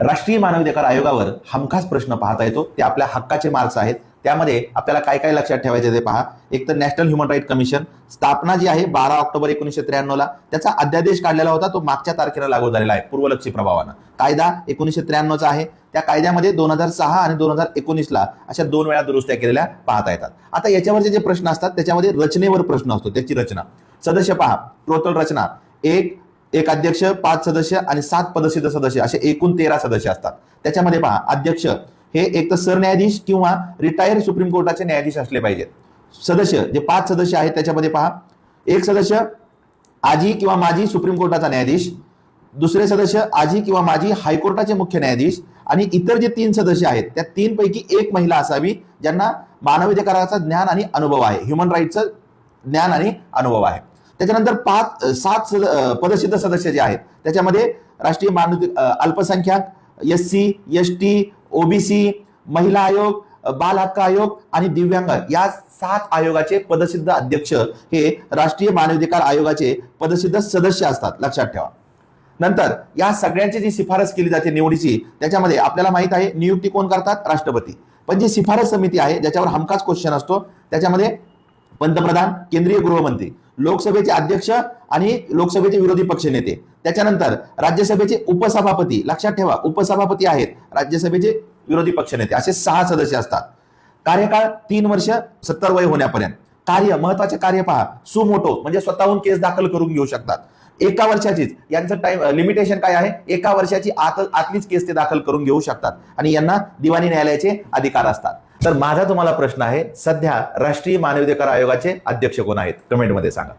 राष्ट्रीय मानवाधिकार आयोगावर हमखास प्रश्न पाहता येतो. ते आपल्या हक्काचे मार्क्स आहेत. त्यामध्ये आपल्याला काय काय लक्षात ठेवायचे ते पहा. एक तर नॅशनल ह्युमन राईट कमिशन स्थापना जी आहे 12 ऑक्टोबर 1993 ला, त्याचा अध्यादेश काढलेला होता. तो मागच्या तारखेला लागू झालेला आहे पूर्वलक्षी प्रभावानं. कायदा 1993 चा आहे. त्या कायद्यामध्ये 2006 आणि 2019 ला अशा 2 वेळा दुरुस्त्या केलेल्या पाहता येतात. आता याच्यावरचे जे प्रश्न असतात त्याच्यामध्ये रचनेवर प्रश्न असतो. त्याची रचना, सदस्य पहा, टोटल रचना एक अध्यक्ष, 5 सदस्य आणि 7 पदसिद्ध सदस्य असे एकूण 13 सदस्य असतात. त्याच्यामध्ये पहा, अध्यक्ष हे एक तर सरन्यायाधीश किंवा रिटायर सुप्रीम कोर्टाचे न्यायाधीश असले पाहिजेत. सदस्य जे 5 सदस्य आहेत त्याच्यामध्ये पहा, एक सदस्य आजी किंवा माजी सुप्रीम कोर्टाचा न्यायाधीश, दुसरे सदस्य आजी किंवा माजी हायकोर्टाचे मुख्य न्यायाधीश आणि इतर जे 3 सदस्य आहेत त्या 3 पैकी एक महिला असावी ज्यांना मानवाधिकाराचं ज्ञान आणि अनुभव आहे, ह्युमन राईटचं ज्ञान आणि अनुभव आहे. त्याच्यानंतर 7 पदसिद्ध सदस्य जे आहेत त्याच्यामध्ये राष्ट्रीय अल्पसंख्याक, SC, ST, OBC, महिला आयोग, बाल हक्क आयोग आणि दिव्यांग या 7 आयोगाचे पदसिद्ध अध्यक्ष हे राष्ट्रीय मानवाधिकार आयोगाचे पदसिद्ध सदस्य असतात, लक्षात ठेवा. नंतर या सगळ्यांची जी शिफारस केली जाते निवडीची, त्याच्यामध्ये आपल्याला माहित आहे नियुक्ती कोण करतात, राष्ट्रपती. पण जी शिफारस समिती आहे ज्याच्यावर हमखास क्वेश्चन असतो त्याच्यामध्ये पंतप्रधान, केंद्रीय गृहमंत्री, लोकसभेचे अध्यक्ष आणि लोकसभेचे विरोधी पक्ष नेते, त्याच्यानंतर राज्यसभेचे उपसभापती, लक्षात ठेवा उपसभापती आहेत राज्यसभेचे विरोधी पक्ष नेते, असे 6 सदस्य असतात. कार्यकाळ 3 वर्ष 70 वय होण्यापर्यंत. कार्य, महत्वाचे कार्य पहा, सुमोटो म्हणजे स्वतःहून केस दाखल करून घेऊ शकतात. 1 वर्षाचीच, यांचं टाइम लिमिटेशन काय आहे, 1 वर्षाची आतलीच केस ते दाखल करून घेऊ शकतात आणि यांना दिवाणी न्यायालयाचे अधिकार असतात. तर माझा तुम्हाला प्रश्न आहे, सध्या राष्ट्रीय मानवाधिकार आयोगाचे अध्यक्ष कोण आहेत, कमेंटमध्ये सांगा.